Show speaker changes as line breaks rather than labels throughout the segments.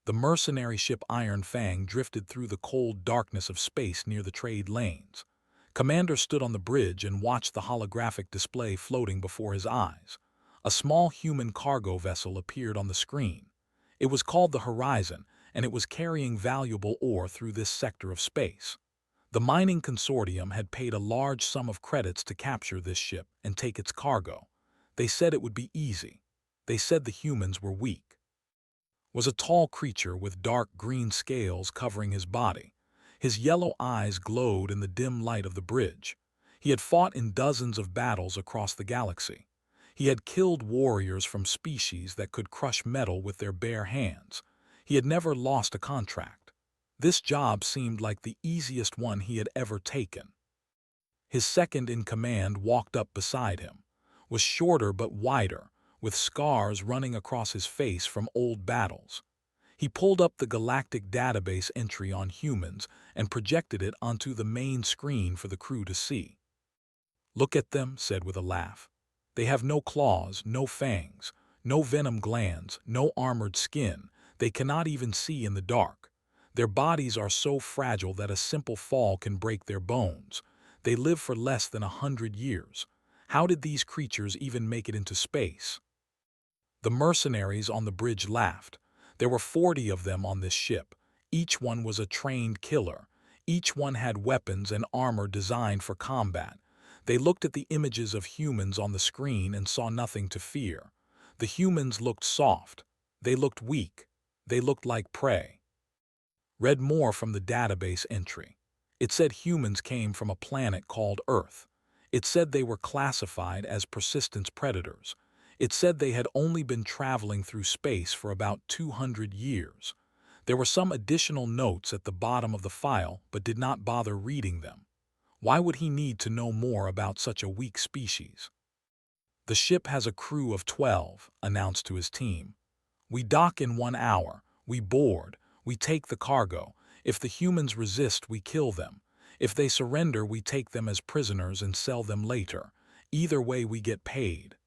The mercenary ship Iron Fang drifted through the cold darkness of space near the trade lanes. Commander stood on the bridge and watched the holographic display floating before his eyes. A small human cargo vessel appeared on the screen. It was called the Horizon, and it was carrying valuable ore through this sector of space. The mining consortium had paid a large sum of credits to capture this ship and take its cargo. They said it would be easy. They said the humans were weak. Was a tall creature with dark green scales covering his body. His yellow eyes glowed in the dim light of the bridge. He had fought in dozens of battles across the galaxy. He had killed warriors from species that could crush metal with their bare hands. He had never lost a contract. This job seemed like the easiest one he had ever taken. His second-in-command walked up beside him. Was shorter but wider, with scars running across his face from old battles. He pulled up the Galactic database entry on humans and projected it onto the main screen for the crew to see. "Look at them," said with a laugh. "They have no claws, no fangs, no venom glands, no armored skin. They cannot even see in the dark. Their bodies are so fragile that a simple fall can break their bones. They live for less than 100 years. How did these creatures even make it into space?" The mercenaries on the bridge laughed. There were 40 of them on this ship. Each one was a trained killer. Each one had weapons and armor designed for combat. They looked at the images of humans on the screen and saw nothing to fear. The humans looked soft. They looked weak. They looked like prey. Read more from the database entry. It said humans came from a planet called Earth. It said they were classified as persistence predators. It said they had only been traveling through space for about 200 years. There were some additional notes at the bottom of the file, but did not bother reading them. Why would he need to know more about such a weak species? "The ship has a crew of 12, announced to his team. "We dock in 1 hour. We board. We take the cargo. If the humans resist, we kill them. If they surrender, we take them as prisoners and sell them later. Either way, we get paid."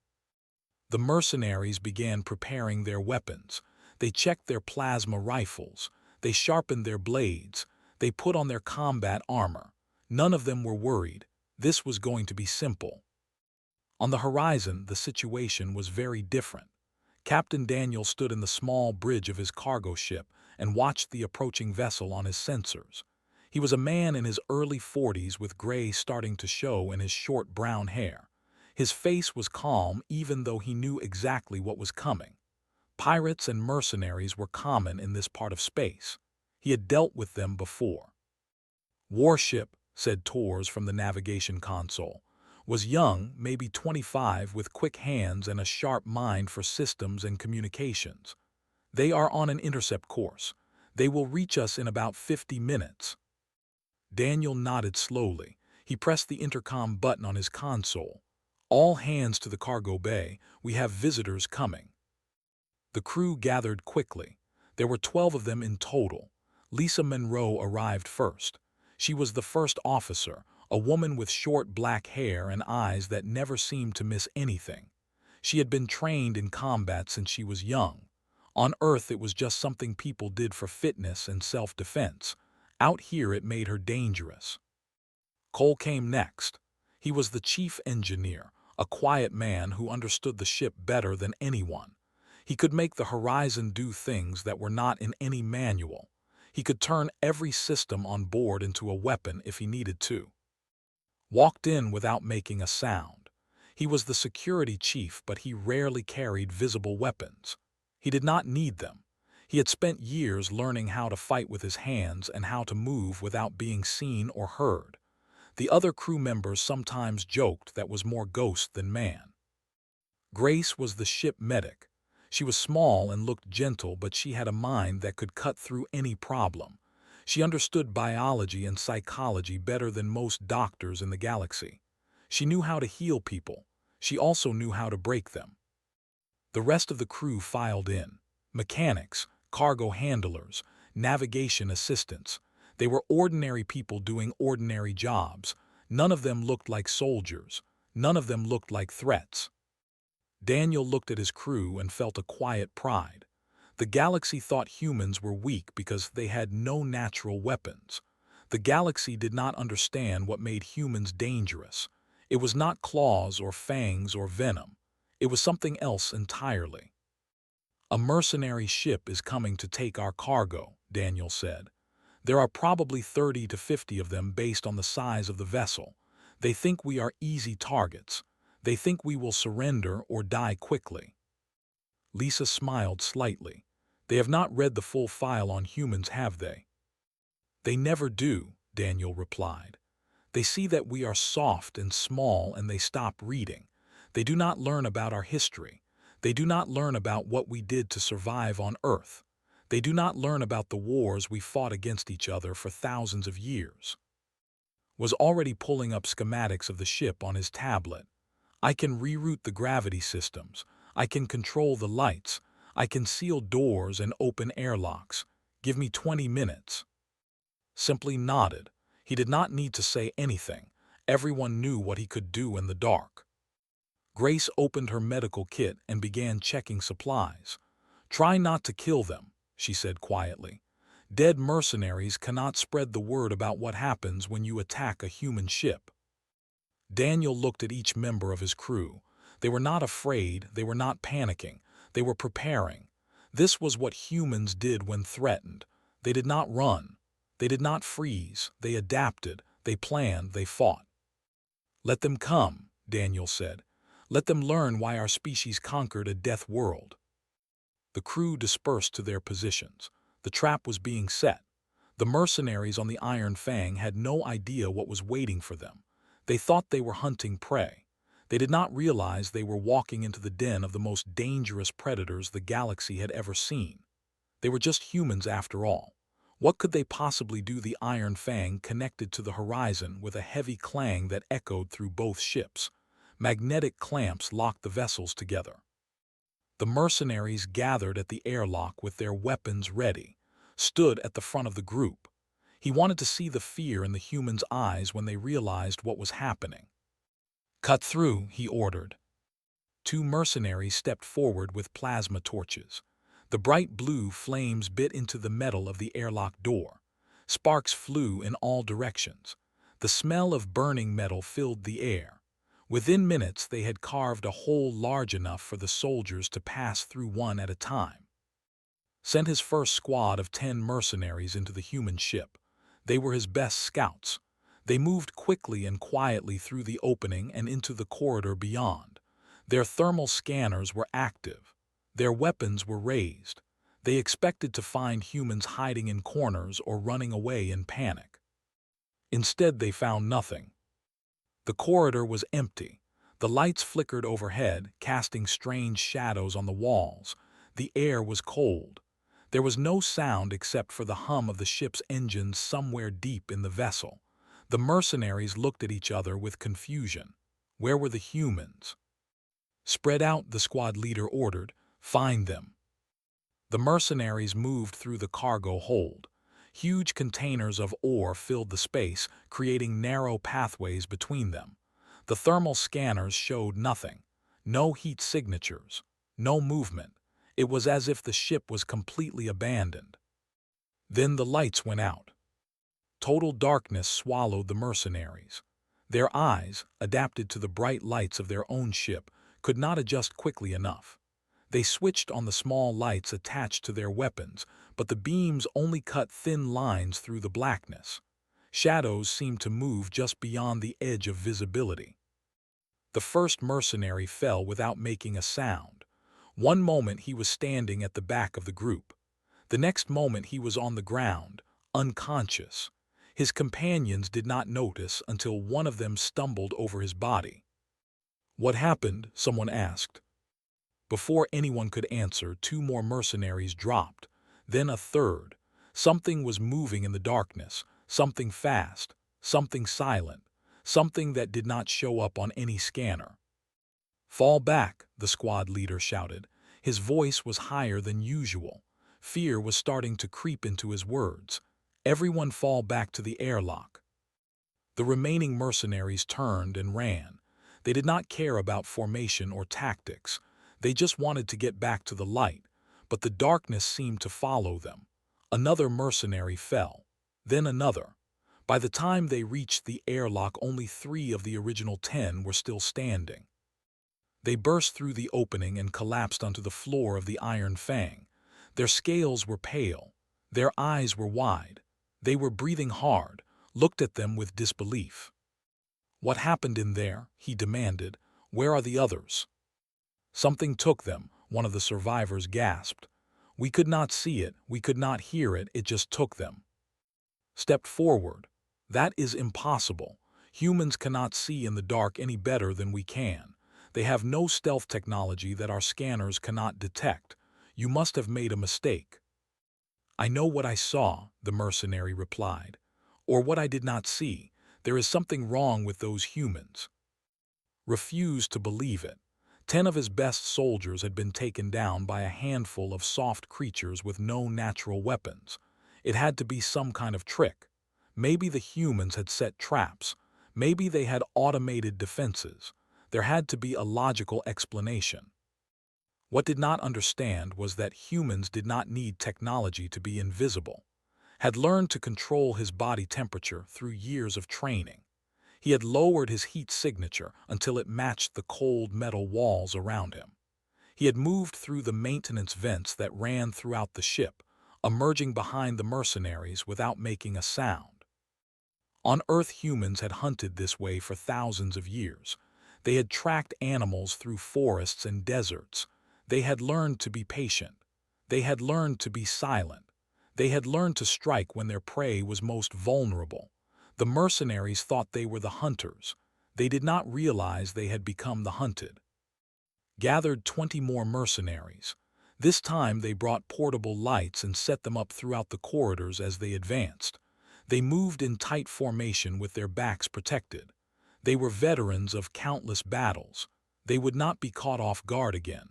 The mercenaries began preparing their weapons. They checked their plasma rifles. They sharpened their blades. They put on their combat armor. None of them were worried. This was going to be simple. On the horizon, the situation was very different. Captain Daniel stood in the small bridge of his cargo ship and watched the approaching vessel on his sensors. He was a man in his early 40s with gray starting to show in his short brown hair. His face was calm even though he knew exactly what was coming. Pirates and mercenaries were common in this part of space. He had dealt with them before. "Warship," said Tors from the navigation console, was young, maybe 25, with quick hands and a sharp mind for systems and communications. "They are on an intercept course. They will reach us in about 50 minutes. Daniel nodded slowly. He pressed the intercom button on his console. "All hands to the cargo bay. We have visitors coming." The crew gathered quickly. There were 12 of them in total. Lisa Monroe arrived first. She was the first officer, a woman with short black hair and eyes that never seemed to miss anything. She had been trained in combat since she was young. On Earth, it was just something people did for fitness and self-defense. Out here, it made her dangerous. Cole came next. He was the chief engineer, a quiet man who understood the ship better than anyone. He could make the Horizon do things that were not in any manual. He could turn every system on board into a weapon if he needed to. Walked in without making a sound. He was the security chief, but he rarely carried visible weapons. He did not need them. He had spent years learning how to fight with his hands and how to move without being seen or heard. The other crew members sometimes joked that was more ghost than man. Grace was the ship medic. She was small and looked gentle, but she had a mind that could cut through any problem. She understood biology and psychology better than most doctors in the galaxy. She knew how to heal people. She also knew how to break them. The rest of the crew filed in. Mechanics, cargo handlers, navigation assistants. They were ordinary people doing ordinary jobs. None of them looked like soldiers. None of them looked like threats. Daniel looked at his crew and felt a quiet pride. The galaxy thought humans were weak because they had no natural weapons. The galaxy did not understand what made humans dangerous. It was not claws or fangs or venom. It was something else entirely. "A mercenary ship is coming to take our cargo," Daniel said. "There are probably 30 to 50 of them based on the size of the vessel. They think we are easy targets. They think we will surrender or die quickly." Lisa smiled slightly. "They have not read the full file on humans, have they?" "They never do," Daniel replied. "They see that we are soft and small and they stop reading. They do not learn about our history. They do not learn about what we did to survive on Earth. They do not learn about the wars we fought against each other for thousands of years." Was already pulling up schematics of the ship on his tablet. "I can reroute the gravity systems. I can control the lights. I can seal doors and open airlocks. Give me 20 minutes. Simply nodded. He did not need to say anything. Everyone knew what he could do in the dark. Grace opened her medical kit and began checking supplies. "Try not to kill them," she said quietly. "Dead mercenaries cannot spread the word about what happens when you attack a human ship." Daniel looked at each member of his crew. They were not afraid, they were not panicking, they were preparing. This was what humans did when threatened. They did not run. They did not freeze. They adapted. They planned. They fought. "Let them come," Daniel said. "Let them learn why our species conquered a death world." The crew dispersed to their positions. The trap was being set. The mercenaries on the Iron Fang had no idea what was waiting for them. They thought they were hunting prey. They did not realize they were walking into the den of the most dangerous predators the galaxy had ever seen. They were just humans after all. What could they possibly do? The Iron Fang connected to the horizon with a heavy clang that echoed through both ships. Magnetic clamps locked the vessels together. The mercenaries gathered at the airlock with their weapons ready, stood at the front of the group. He wanted to see the fear in the humans' eyes when they realized what was happening. "Cut through," he ordered. Two mercenaries stepped forward with plasma torches. The bright blue flames bit into the metal of the airlock door. Sparks flew in all directions. The smell of burning metal filled the air. Within minutes they had carved a hole large enough for the soldiers to pass through one at a time. Sent his first squad of 10 mercenaries into the human ship. They were his best scouts. They moved quickly and quietly through the opening and into the corridor beyond. Their thermal scanners were active. Their weapons were raised. They expected to find humans hiding in corners or running away in panic. Instead, they found nothing. The corridor was empty. The lights flickered overhead, casting strange shadows on the walls. The air was cold. There was no sound except for the hum of the ship's engines somewhere deep in the vessel. The mercenaries looked at each other with confusion. Where were the humans? "Spread out," the squad leader ordered. "Find them." The mercenaries moved through the cargo hold. Huge containers of ore filled the space, creating narrow pathways between them. The thermal scanners showed nothing. No heat signatures. No movement. It was as if the ship was completely abandoned. Then the lights went out. Total darkness swallowed the mercenaries. Their eyes, adapted to the bright lights of their own ship, could not adjust quickly enough. They switched on the small lights attached to their weapons, but the beams only cut thin lines through the blackness. Shadows seemed to move just beyond the edge of visibility. The first mercenary fell without making a sound. One moment he was standing at the back of the group. The next moment he was on the ground, unconscious. His companions did not notice until one of them stumbled over his body. "What happened?" someone asked. Before anyone could answer, 2 more mercenaries dropped. Then a third. Something was moving in the darkness. Something fast. Something silent. Something that did not show up on any scanner. "Fall back," the squad leader shouted. His voice was higher than usual. Fear was starting to creep into his words. "Everyone fall back to the airlock." The remaining mercenaries turned and ran. They did not care about formation or tactics. They just wanted to get back to the light. but the darkness seemed to follow them. Another mercenary fell, then another. By the time they reached the airlock, only 3 of the original 10 were still standing. They burst through the opening and collapsed onto the floor of the Iron Fang. Their scales were pale. Their eyes were wide. They were breathing hard, looked at them with disbelief. "What happened in there?" he demanded. "Where are the others?" "Something took them," one of the survivors gasped. "We could not see it, we could not hear it, it just took them." Stepped forward. "That is impossible. Humans cannot see in the dark any better than we can. They have no stealth technology that our scanners cannot detect. You must have made a mistake." "I know what I saw," the mercenary replied. "Or what I did not see. There is something wrong with those humans." Refused to believe it. 10 of his best soldiers had been taken down by a handful of soft creatures with no natural weapons. It had to be some kind of trick. Maybe the humans had set traps. Maybe they had automated defenses. There had to be a logical explanation. What did not understand was that humans did not need technology to be invisible. Had learned to control his body temperature through years of training. He had lowered his heat signature until it matched the cold metal walls around him. He had moved through the maintenance vents that ran throughout the ship, emerging behind the mercenaries without making a sound. On Earth, humans had hunted this way for thousands of years. They had tracked animals through forests and deserts. They had learned to be patient. They had learned to be silent. They had learned to strike when their prey was most vulnerable. The mercenaries thought they were the hunters. They did not realize they had become the hunted. Gathered 20 more mercenaries. This time they brought portable lights and set them up throughout the corridors as they advanced. They moved in tight formation with their backs protected. They were veterans of countless battles. They would not be caught off guard again.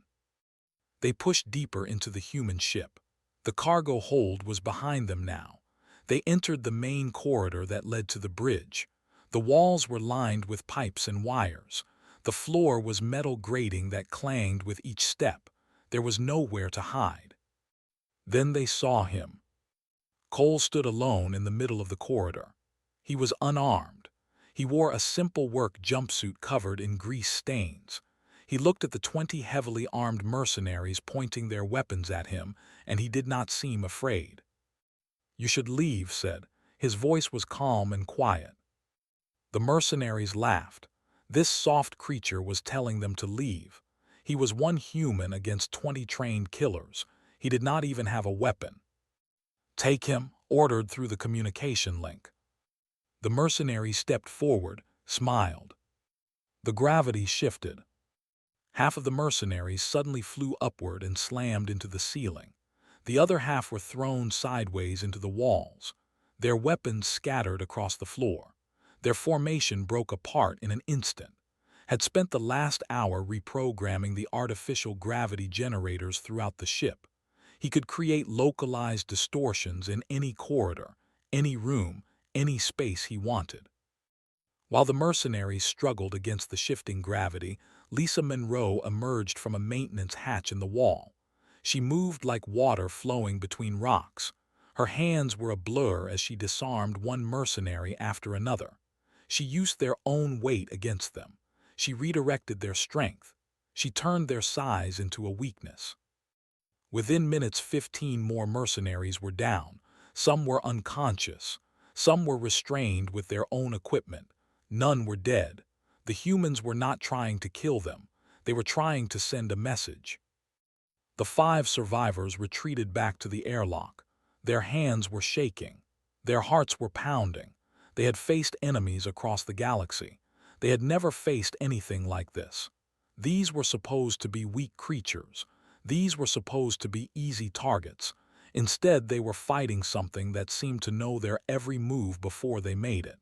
They pushed deeper into the human ship. The cargo hold was behind them now. They entered the main corridor that led to the bridge. The walls were lined with pipes and wires. The floor was metal grating that clanged with each step. There was nowhere to hide. Then they saw him. Cole stood alone in the middle of the corridor. He was unarmed. He wore a simple work jumpsuit covered in grease stains. He looked at the 20 heavily armed mercenaries pointing their weapons at him, and he did not seem afraid. "You should leave," said. His voice was calm and quiet. The mercenaries laughed. This soft creature was telling them to leave. He was one human against 20 trained killers. He did not even have a weapon. "Take him," ordered through the communication link. The mercenary stepped forward, smiled. The gravity shifted. Half of the mercenaries suddenly flew upward and slammed into the ceiling. The other half were thrown sideways into the walls. Their weapons scattered across the floor. Their formation broke apart in an instant. Had spent the last hour reprogramming the artificial gravity generators throughout the ship. He could create localized distortions in any corridor, any room, any space he wanted. While the mercenaries struggled against the shifting gravity, Lisa Monroe emerged from a maintenance hatch in the wall. She moved like water flowing between rocks. Her hands were a blur as she disarmed one mercenary after another. She used their own weight against them. She redirected their strength. She turned their size into a weakness. Within minutes, 15 more mercenaries were down. Some were unconscious. Some were restrained with their own equipment. None were dead. The humans were not trying to kill them. They were trying to send a message. The 5 survivors retreated back to the airlock. Their hands were shaking. Their hearts were pounding. They had faced enemies across the galaxy. They had never faced anything like this. These were supposed to be weak creatures. These were supposed to be easy targets. Instead, they were fighting something that seemed to know their every move before they made it.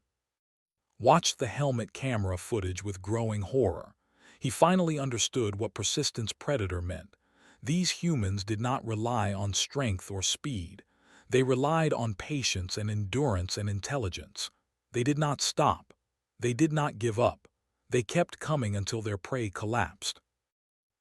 Watched the helmet camera footage with growing horror. He finally understood what persistence predator meant. These humans did not rely on strength or speed. They relied on patience and endurance and intelligence. They did not stop. They did not give up. They kept coming until their prey collapsed.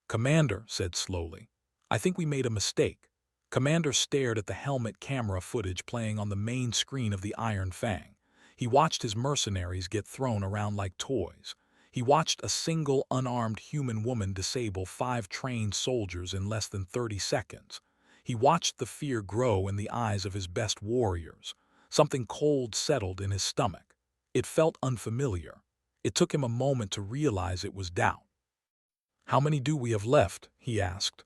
"Commander," said slowly, I think we made a mistake. Commander stared at the helmet camera footage playing on the main screen of the Iron Fang. He watched his mercenaries get thrown around like toys. He watched a single unarmed human woman disable 5 trained soldiers in less than 30 seconds. He watched the fear grow in the eyes of his best warriors. Something cold settled in his stomach. It felt unfamiliar. It took him a moment to realize it was doubt. "How many do we have left?" he asked.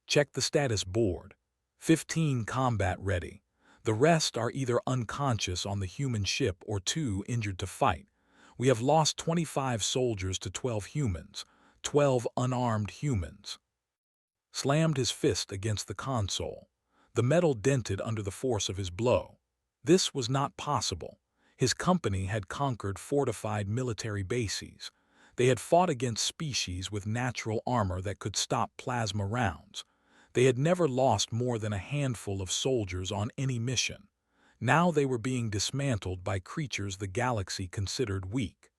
"Check the status board. 15 combat ready. The rest are either unconscious on the human ship or too injured to fight. We have lost 25 soldiers to 12 humans, 12 unarmed humans." Slammed his fist against the console. The metal dented under the force of his blow. This was not possible. His company had conquered fortified military bases. They had fought against species with natural armor that could stop plasma rounds. They had never lost more than a handful of soldiers on any mission. Now they were being dismantled by creatures the galaxy considered weak.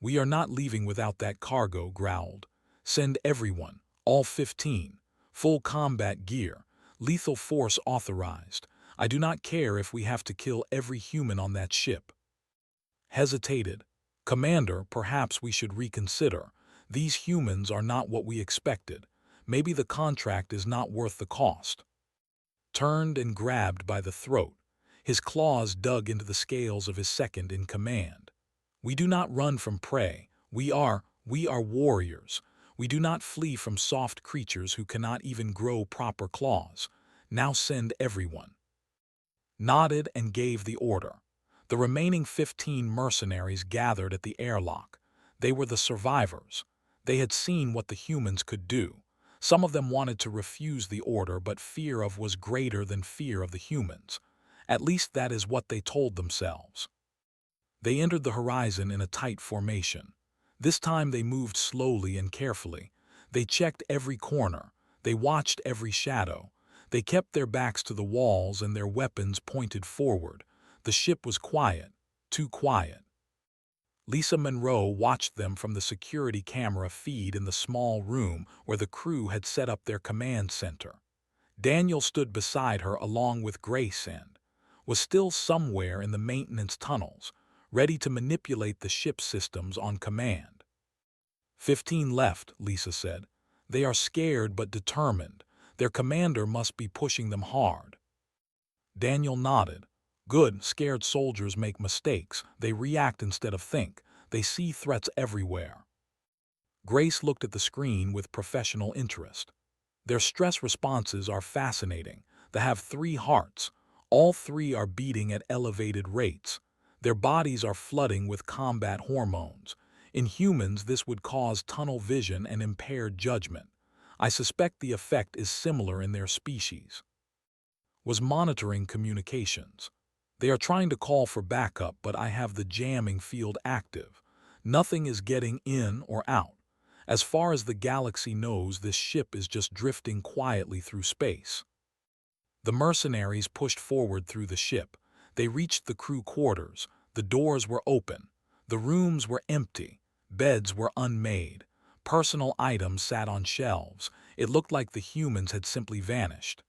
"We are not leaving without that cargo," growled. "Send everyone, all 15, full combat gear, lethal force authorized. I do not care if we have to kill every human on that ship." Hesitated. "Commander, perhaps we should reconsider. These humans are not what we expected. Maybe the contract is not worth the cost." Turned and grabbed by the throat. His claws dug into the scales of his second in command. "We do not run from prey. We are warriors. We do not flee from soft creatures who cannot even grow proper claws. Now send everyone." Nodded and gave the order. The remaining 15 mercenaries gathered at the airlock. They were the survivors. They had seen what the humans could do. Some of them wanted to refuse the order, but fear of was greater than fear of the humans. At least that is what they told themselves. They entered the horizon in a tight formation. This time they moved slowly and carefully. They checked every corner. They watched every shadow. They kept their backs to the walls and their weapons pointed forward. The ship was quiet, too quiet. Lisa Monroe watched them from the security camera feed in the small room where the crew had set up their command center. Daniel stood beside her along with Grace and was still somewhere in the maintenance tunnels, ready to manipulate the ship systems on command. 15 left, Lisa said. They are scared but determined. Their commander must be pushing them hard. Daniel nodded. Good, scared soldiers make mistakes. They react instead of think. They see threats everywhere. Grace looked at the screen with professional interest. Their stress responses are fascinating. They have 3 hearts. All 3 are beating at elevated rates. Their bodies are flooding with combat hormones. In humans, this would cause tunnel vision and impaired judgment. I suspect the effect is similar in their species. Was monitoring communications. They are trying to call for backup, but I have the jamming field active. Nothing is getting in or out. As far as the galaxy knows, this ship is just drifting quietly through space. The mercenaries pushed forward through the ship. They reached the crew quarters. The doors were open. The rooms were empty. Beds were unmade. Personal items sat on shelves. It looked like the humans had simply vanished.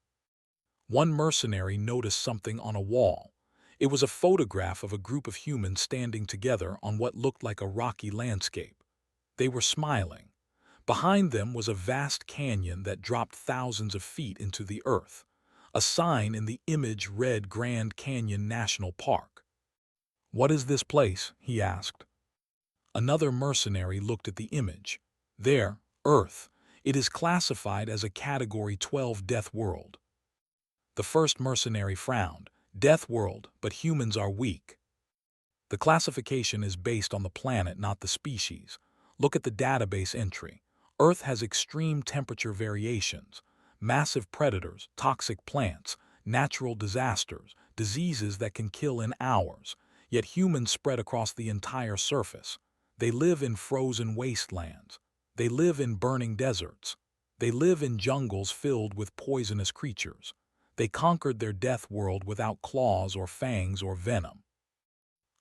One mercenary noticed something on a wall. It was a photograph of a group of humans standing together on what looked like a rocky landscape. They were smiling. Behind them was a vast canyon that dropped thousands of feet into the earth. A sign in the image read Grand Canyon National Park. "What is this place?" he asked. Another mercenary looked at the image. There, Earth. It is classified as a Category 12 Death World. The first mercenary frowned. Death World, but humans are weak. The classification is based on the planet, not the species. Look at the database entry. Earth has extreme temperature variations, massive predators, toxic plants, natural disasters, diseases that can kill in hours. Yet humans spread across the entire surface. They live in frozen wastelands. They live in burning deserts. They live in jungles filled with poisonous creatures. They conquered their death world without claws or fangs or venom.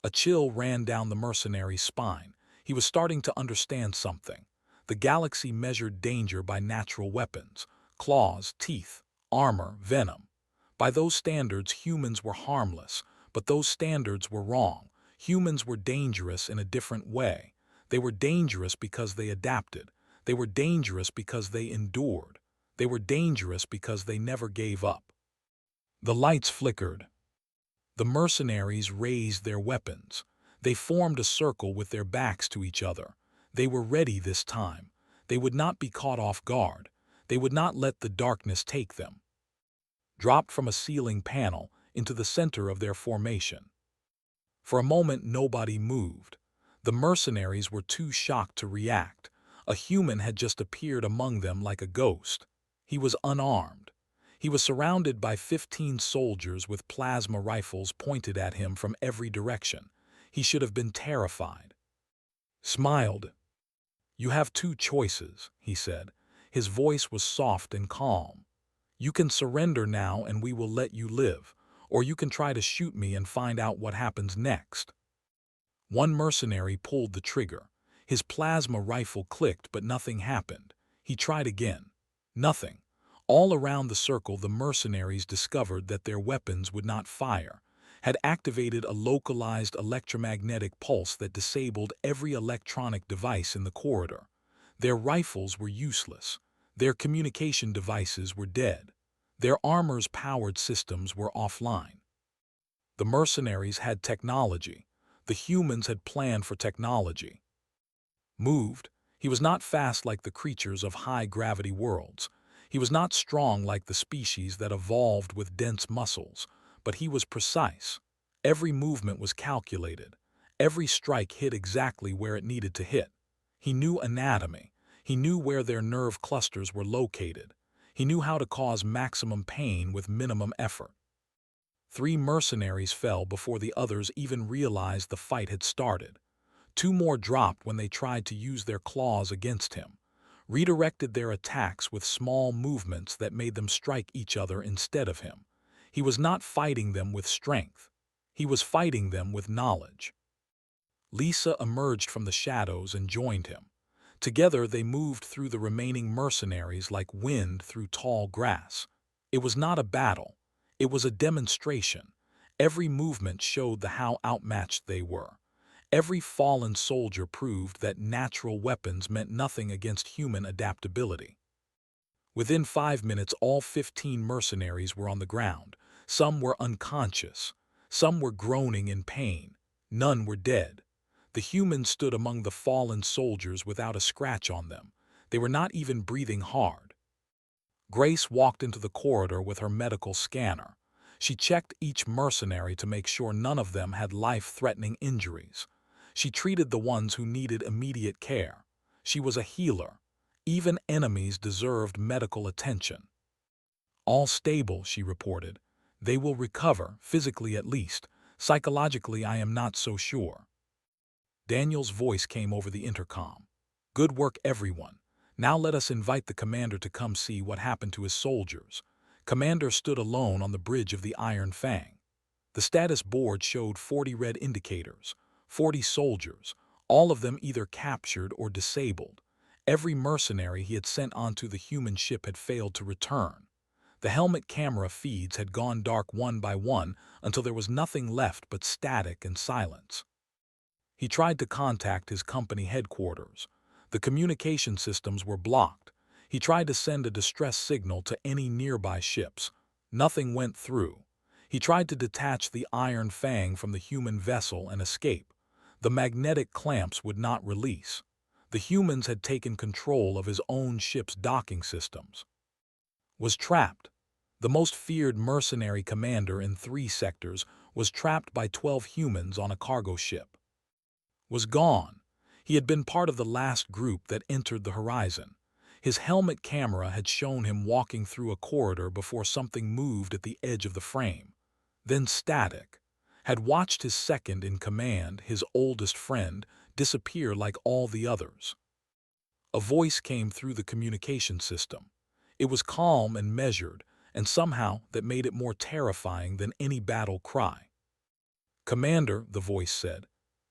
A chill ran down the mercenary's spine. He was starting to understand something. The galaxy measured danger by natural weapons. claws, teeth, armor, venom. By those standards, humans were harmless, but those standards were wrong. Humans were dangerous in a different way. They were dangerous because they adapted. They were dangerous because they endured. They were dangerous because they never gave up. The lights flickered. The mercenaries raised their weapons. They formed a circle with their backs to each other. They were ready this time. They would not be caught off guard. They would not let the darkness take them. Dropped from a ceiling panel into the center of their formation. For a moment, nobody moved. The mercenaries were too shocked to react. A human had just appeared among them like a ghost. He was unarmed. He was surrounded by 15 soldiers with plasma rifles pointed at him from every direction. He should have been terrified. Smiled. "You have two choices," he said. His voice was soft and calm. "You can surrender now and we will let you live, or you can try to shoot me and find out what happens next." One mercenary pulled the trigger. His plasma rifle clicked, but nothing happened. He tried again. Nothing. All around the circle, the mercenaries discovered that their weapons would not fire, had activated a localized electromagnetic pulse that disabled every electronic device in the corridor. Their rifles were useless. Their communication devices were dead. Their armor's powered systems were offline. The mercenaries had technology. The humans had planned for technology. Moved. He was not fast like the creatures of high-gravity worlds. He was not strong like the species that evolved with dense muscles, but he was precise. Every movement was calculated. Every strike hit exactly where it needed to hit. He knew anatomy. He knew where their nerve clusters were located. He knew how to cause maximum pain with minimum effort. 3 mercenaries fell before the others even realized the fight had started. 2 more dropped when they tried to use their claws against him, redirected their attacks with small movements that made them strike each other instead of him. He was not fighting them with strength. He was fighting them with knowledge. Lisa emerged from the shadows and joined him. Together they moved through the remaining mercenaries like wind through tall grass. It was not a battle. It was a demonstration. Every movement showed how outmatched they were. Every fallen soldier proved that natural weapons meant nothing against human adaptability. Within 5 minutes, all 15 mercenaries were on the ground. Some were unconscious. Some were groaning in pain. None were dead. The humans stood among the fallen soldiers without a scratch on them. They were not even breathing hard. Grace walked into the corridor with her medical scanner. She checked each mercenary to make sure none of them had life-threatening injuries. She treated the ones who needed immediate care. She was a healer. Even enemies deserved medical attention. "All stable," she reported. "They will recover, physically at least. Psychologically, I am not so sure." Daniel's voice came over the intercom. "Good work, everyone. Now let us invite the commander to come see what happened to his soldiers." Commander stood alone on the bridge of the Iron Fang. The status board showed 40 red indicators, 40 soldiers, all of them either captured or disabled. Every mercenary he had sent onto the human ship had failed to return. The helmet camera feeds had gone dark one by one until there was nothing left but static and silence. He tried to contact his company headquarters. The communication systems were blocked. He tried to send a distress signal to any nearby ships. Nothing went through. He tried to detach the Iron Fang from the human vessel and escape. The magnetic clamps would not release. The humans had taken control of his own ship's docking systems. Was trapped. The most feared mercenary commander in 3 sectors was trapped by 12 humans on a cargo ship. Was gone. He had been part of the last group that entered the horizon. His helmet camera had shown him walking through a corridor before something moved at the edge of the frame. Then static. Had watched his second in command, his oldest friend, disappear like all the others. A voice came through the communication system. It was calm and measured, and somehow that made it more terrifying than any battle cry. "Commander," the voice said,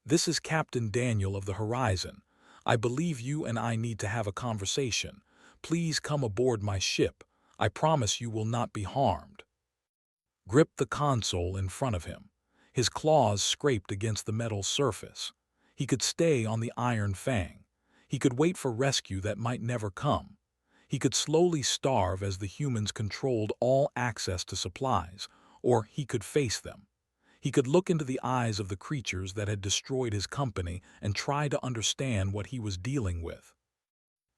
"this is Captain Daniel of the Horizon. I believe you and I need to have a conversation. Please come aboard my ship. I promise you will not be harmed." Gripped the console in front of him. His claws scraped against the metal surface. He could stay on the Iron Fang. He could wait for rescue that might never come. He could slowly starve as the humans controlled all access to supplies, or he could face them. He could look into the eyes of the creatures that had destroyed his company and try to understand what he was dealing with.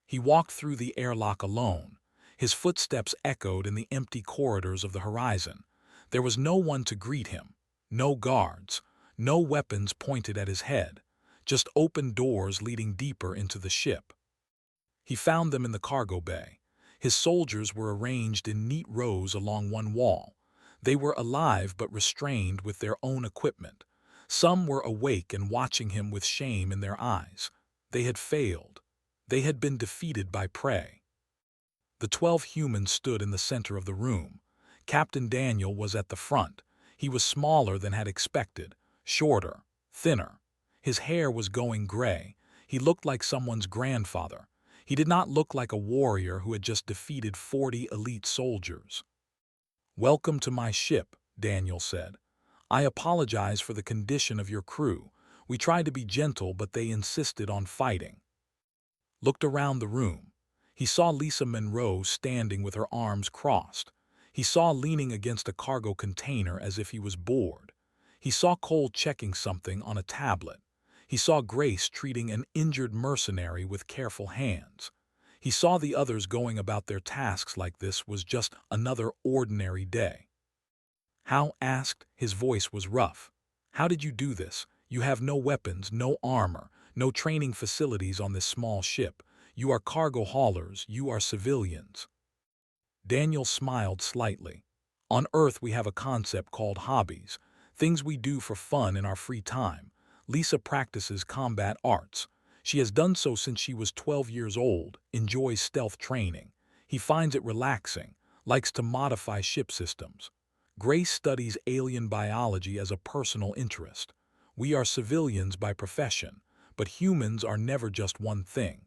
He walked through the airlock alone. His footsteps echoed in the empty corridors of the horizon. There was no one to greet him, no guards, no weapons pointed at his head, just open doors leading deeper into the ship. He found them in the cargo bay. His soldiers were arranged in neat rows along one wall. They were alive but restrained with their own equipment. Some were awake and watching him with shame in their eyes. They had failed. They had been defeated by prey. The 12 humans stood in the center of the room. Captain Daniel was at the front. He was smaller than had expected, shorter, thinner. His hair was going gray. He looked like someone's grandfather. He did not look like a warrior who had just defeated 40 elite soldiers. "Welcome to my ship," Daniel said. "I apologize for the condition of your crew. We tried to be gentle, but they insisted on fighting." Looked around the room. He saw Lisa Monroe standing with her arms crossed. He saw leaning against a cargo container as if he was bored. He saw Cole checking something on a tablet. He saw Grace treating an injured mercenary with careful hands. He saw the others going about their tasks like this was just another ordinary day. "How?" asked. His voice was rough. "How did you do this? You have no weapons, no armor, no training facilities on this small ship. You are cargo haulers, you are civilians." Daniel smiled slightly. "On Earth we have a concept called hobbies, things we do for fun in our free time. Lisa practices combat arts. She has done so since she was 12 years old, enjoys stealth training. He finds it relaxing, likes to modify ship systems. Grace studies alien biology as a personal interest. We are civilians by profession, but humans are never just one thing."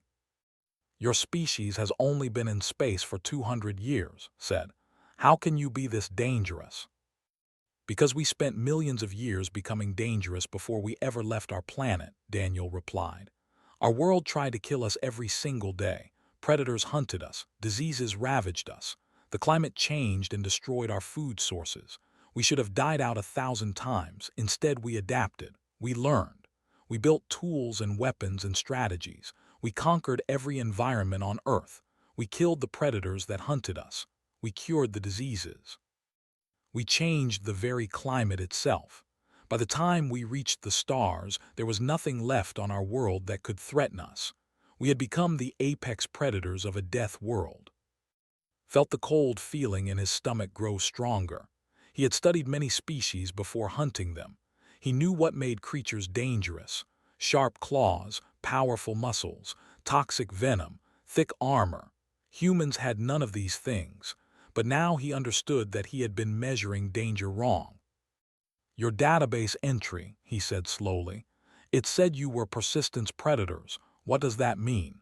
"Your species has only been in space for 200 years, said. "How can you be this dangerous?" "Because we spent millions of years becoming dangerous before we ever left our planet," Daniel replied. "Our world tried to kill us every single day. Predators hunted us, diseases ravaged us. The climate changed and destroyed our food sources. We should have died out 1,000 times. Instead, we adapted. We learned. We built tools and weapons and strategies. We conquered every environment on Earth. We killed the predators that hunted us. We cured the diseases. We changed the very climate itself. By the time we reached the stars, there was nothing left on our world that could threaten us. We had become the apex predators of a death world." Felt the cold feeling in his stomach grow stronger. He had studied many species before hunting them. He knew what made creatures dangerous: sharp claws, powerful muscles, toxic venom, thick armor. Humans had none of these things, but now he understood that he had been measuring danger wrong. "Your database entry," he said slowly. "It said you were persistence predators. What does that mean?"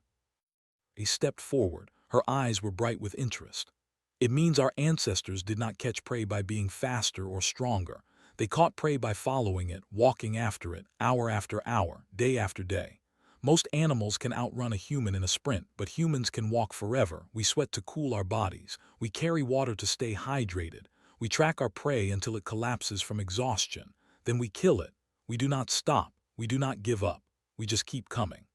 He stepped forward. Her eyes were bright with interest. "It means our ancestors did not catch prey by being faster or stronger. They caught prey by following it, walking after it, hour after hour, day after day. Most animals can outrun a human in a sprint, but humans can walk forever. We sweat to cool our bodies. We carry water to stay hydrated. We track our prey until it collapses from exhaustion. Then we kill it. We do not stop. We do not give up. We just keep coming."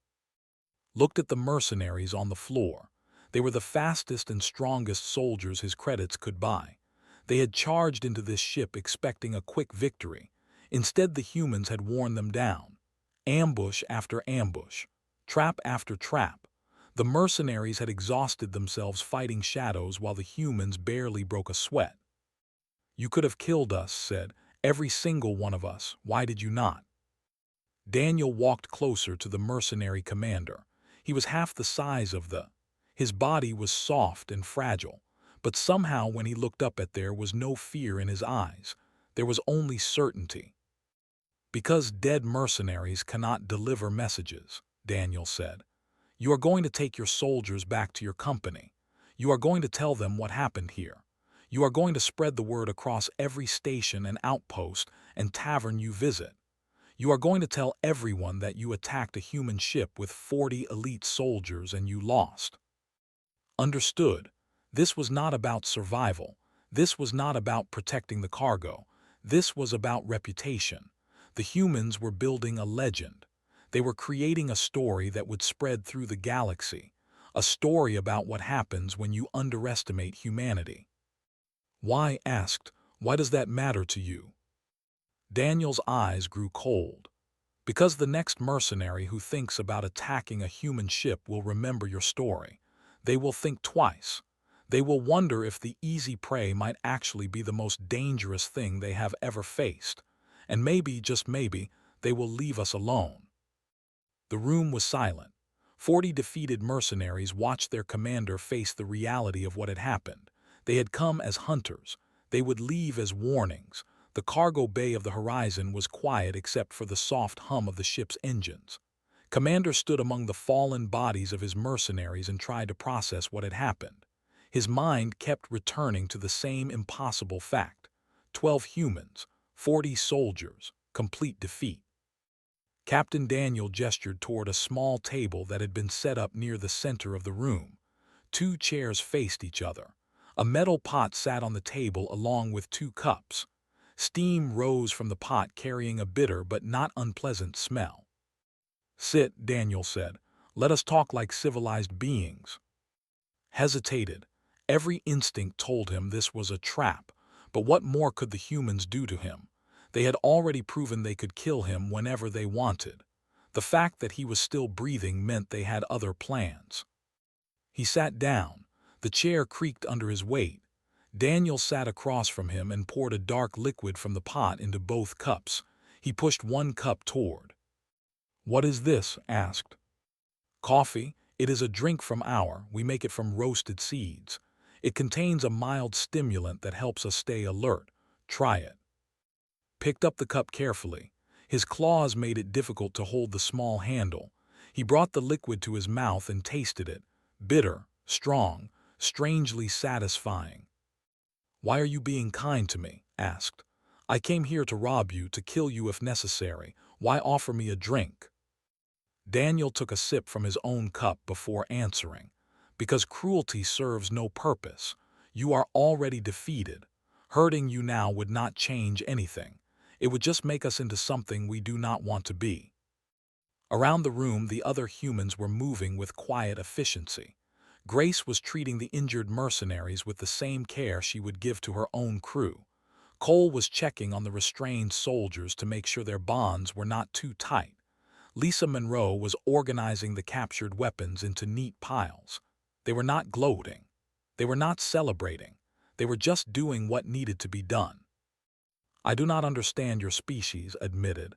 Looked at the mercenaries on the floor. They were the fastest and strongest soldiers his credits could buy. They had charged into this ship expecting a quick victory. Instead, the humans had worn them down. Ambush after ambush, trap after trap. The mercenaries had exhausted themselves fighting shadows while the humans barely broke a sweat. "You could have killed us," said. "Every single one of us. Why did you not?" Daniel walked closer to the mercenary commander. He was half the size of His body was soft and fragile, but somehow when he looked up there was no fear in his eyes. There was only certainty. "Because dead mercenaries cannot deliver messages," Daniel said. "You are going to take your soldiers back to your company. You are going to tell them what happened here. You are going to spread the word across every station and outpost and tavern you visit. You are going to tell everyone that you attacked a human ship with 40 elite soldiers and you lost. Understood. This was not about survival. This was not about protecting the cargo. This was about reputation. The humans were building a legend. They were creating a story that would spread through the galaxy. A story about what happens when you underestimate humanity. Why asked, why does that matter to you? Daniel's eyes grew cold. Because the next mercenary who thinks about attacking a human ship will remember your story. They will think twice. They will wonder if the easy prey might actually be the most dangerous thing they have ever faced. And maybe, just maybe, they will leave us alone. The room was silent. 40 defeated mercenaries watched their commander face the reality of what had happened. They had come as hunters. They would leave as warnings. The cargo bay of the horizon was quiet except for the soft hum of the ship's engines. Commander stood among the fallen bodies of his mercenaries and tried to process what had happened. His mind kept returning to the same impossible fact. 12 humans, 40 soldiers, complete defeat. Captain Daniel gestured toward a small table that had been set up near the center of the room. 2 chairs faced each other. A metal pot sat on the table along with 2 cups. Steam rose from the pot carrying a bitter but not unpleasant smell. "Sit," Daniel said. "Let us talk like civilized beings." Hesitated. Every instinct told him this was a trap, but what more could the humans do to him? They had already proven they could kill him whenever they wanted. The fact that he was still breathing meant they had other plans. He sat down. The chair creaked under his weight. Daniel sat across from him and poured a dark liquid from the pot into both cups. He pushed one cup toward. "What is this?" asked. "Coffee. It is a drink from we make it from roasted seeds. It contains a mild stimulant that helps us stay alert. Try it." Picked up the cup carefully. His claws made it difficult to hold the small handle. He brought the liquid to his mouth and tasted it. Bitter, strong, strangely satisfying. "Why are you being kind to me?" asked. "I came here to rob you, to kill you if necessary. Why offer me a drink?" Daniel took a sip from his own cup before answering. "Because cruelty serves no purpose. You are already defeated. Hurting you now would not change anything. It would just make us into something we do not want to be." Around the room, the other humans were moving with quiet efficiency. Grace was treating the injured mercenaries with the same care she would give to her own crew. Cole was checking on the restrained soldiers to make sure their bonds were not too tight. Lisa Monroe was organizing the captured weapons into neat piles. They were not gloating. They were not celebrating. They were just doing what needed to be done. "I do not understand your species," admitted.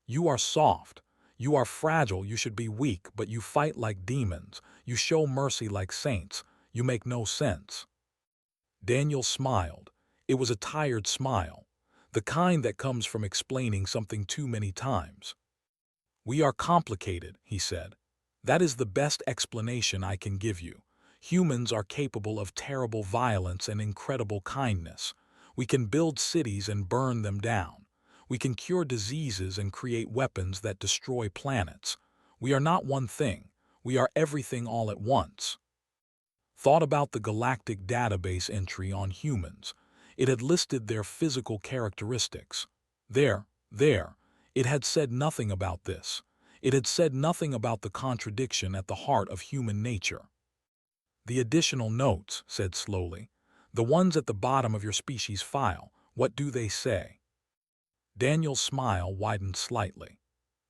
"You are soft. You are fragile. You should be weak, but you fight like demons. You show mercy like saints. You make no sense." Daniel smiled. It was a tired smile, the kind that comes from explaining something too many times. "We are complicated," he said. "That is the best explanation I can give you. Humans are capable of terrible violence and incredible kindness. We can build cities and burn them down. We can cure diseases and create weapons that destroy planets. We are not one thing. We are everything all at once." Thought about the Galactic database entry on humans. It had listed their physical characteristics. There. It had said nothing about this. It had said nothing about the contradiction at the heart of human nature. "The additional notes," said slowly. "The ones at the bottom of your species file, what do they say?" Daniel's smile widened slightly.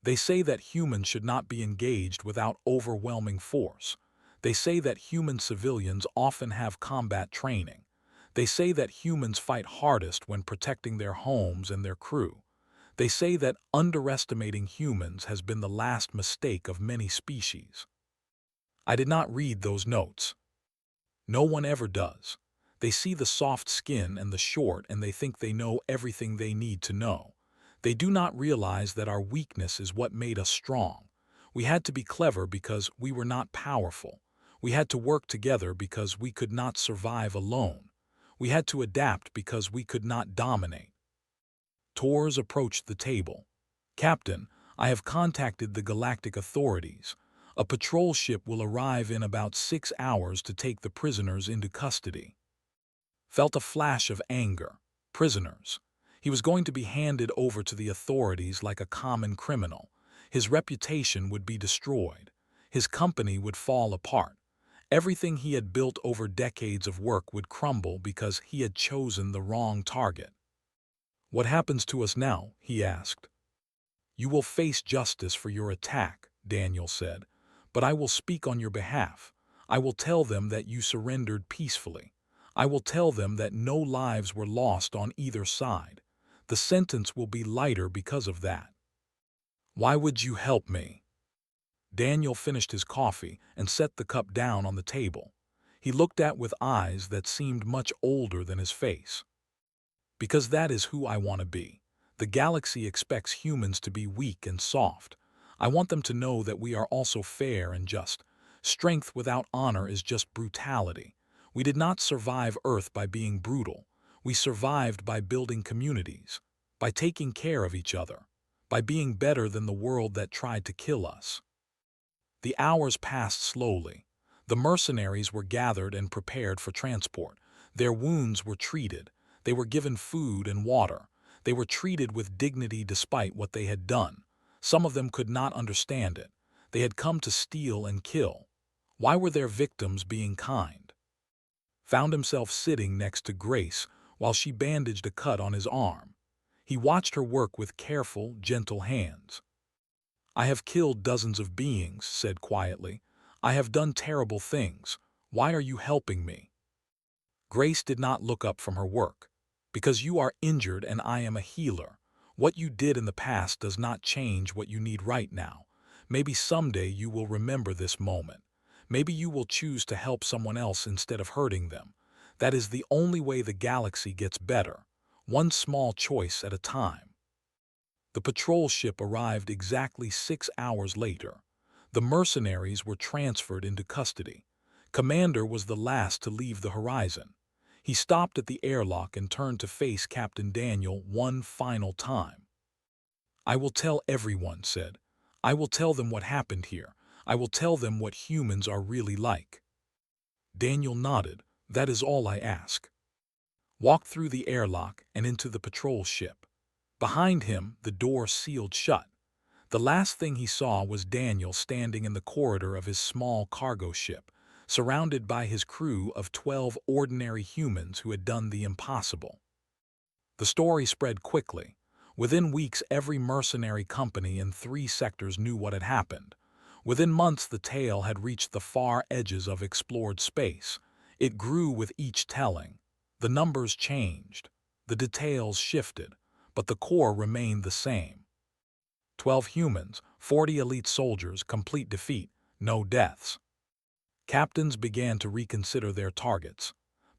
"They say that humans should not be engaged without overwhelming force. They say that human civilians often have combat training. They say that humans fight hardest when protecting their homes and their crew. They say that underestimating humans has been the last mistake of many species." I did not read those notes. No one ever does. They see the soft skin and the short and they think they know everything they need to know. They do not realize that our weakness is what made us strong. We had to be clever because we were not powerful. We had to work together because we could not survive alone. We had to adapt because we could not dominate. Tors approached the table. "Captain, I have contacted the galactic authorities. A patrol ship will arrive in about 6 hours to take the prisoners into custody." Felt a flash of anger. Prisoners. He was going to be handed over to the authorities like a common criminal. His reputation would be destroyed. His company would fall apart. Everything he had built over decades of work would crumble because he had chosen the wrong target. "What happens to us now?" he asked. "You will face justice for your attack," Daniel said, "but I will speak on your behalf. I will tell them that you surrendered peacefully. I will tell them that no lives were lost on either side. The sentence will be lighter because of that." "Why would you help me?" Daniel finished his coffee and set the cup down on the table. He looked at with eyes that seemed much older than his face. "Because that is who I want to be. The galaxy expects humans to be weak and soft. I want them to know that we are also fair and just. Strength without honor is just brutality. We did not survive Earth by being brutal. We survived by building communities, by taking care of each other, by being better than the world that tried to kill us." The hours passed slowly. The mercenaries were gathered and prepared for transport. Their wounds were treated. They were given food and water. They were treated with dignity despite what they had done. Some of them could not understand it. They had come to steal and kill. Why were their victims being kind? Found himself sitting next to Grace while she bandaged a cut on his arm. He watched her work with careful, gentle hands. "I have killed dozens of beings," said quietly. "I have done terrible things. Why are you helping me?" Grace did not look up from her work. "Because you are injured and I am a healer. What you did in the past does not change what you need right now. Maybe someday you will remember this moment. Maybe you will choose to help someone else instead of hurting them. That is the only way the galaxy gets better, one small choice at a time." The patrol ship arrived exactly 6 hours later. The mercenaries were transferred into custody. Commander was the last to leave the horizon. He stopped at the airlock and turned to face Captain Daniel one final time. "I will tell everyone," said. "I will tell them what happened here. I will tell them what humans are really like." Daniel nodded. "That is all I ask." Walked through the airlock and into the patrol ship. Behind him, the door sealed shut. The last thing he saw was Daniel standing in the corridor of his small cargo ship, surrounded by his crew of 12 ordinary humans who had done the impossible. The story spread quickly. Within weeks, every mercenary company in 3 sectors knew what had happened. Within months, the tale had reached the far edges of explored space. It grew with each telling. The numbers changed. The details shifted, but the core remained the same. 12 humans, 40 elite soldiers, complete defeat, no deaths. Captains began to reconsider their targets.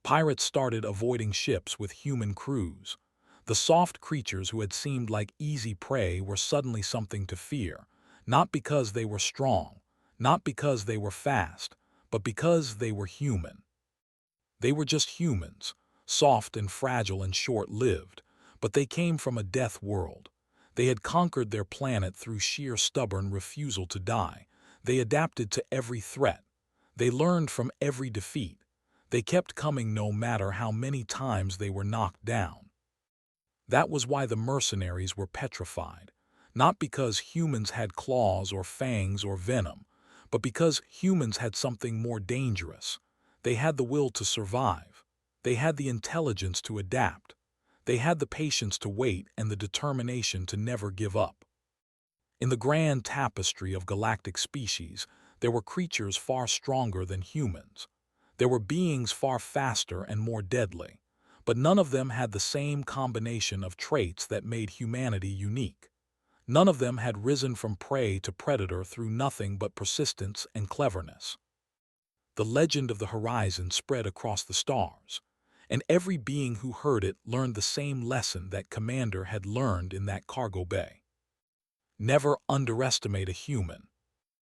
Pirates started avoiding ships with human crews. The soft creatures who had seemed like easy prey were suddenly something to fear, not because they were strong, not because they were fast, but because they were human. They were just humans, soft and fragile and short-lived, but they came from a death world. They had conquered their planet through sheer stubborn refusal to die. They adapted to every threat. They learned from every defeat. They kept coming no matter how many times they were knocked down. That was why the mercenaries were petrified, not because humans had claws or fangs or venom, but because humans had something more dangerous. They had the will to survive. They had the intelligence to adapt. They had the patience to wait and the determination to never give up. In the grand tapestry of galactic species, there were creatures far stronger than humans. There were beings far faster and more deadly, but none of them had the same combination of traits that made humanity unique. None of them had risen from prey to predator through nothing but persistence and cleverness. The legend of the horizon spread across the stars, and every being who heard it learned the same lesson that Commander had learned in that cargo bay. Never underestimate a human.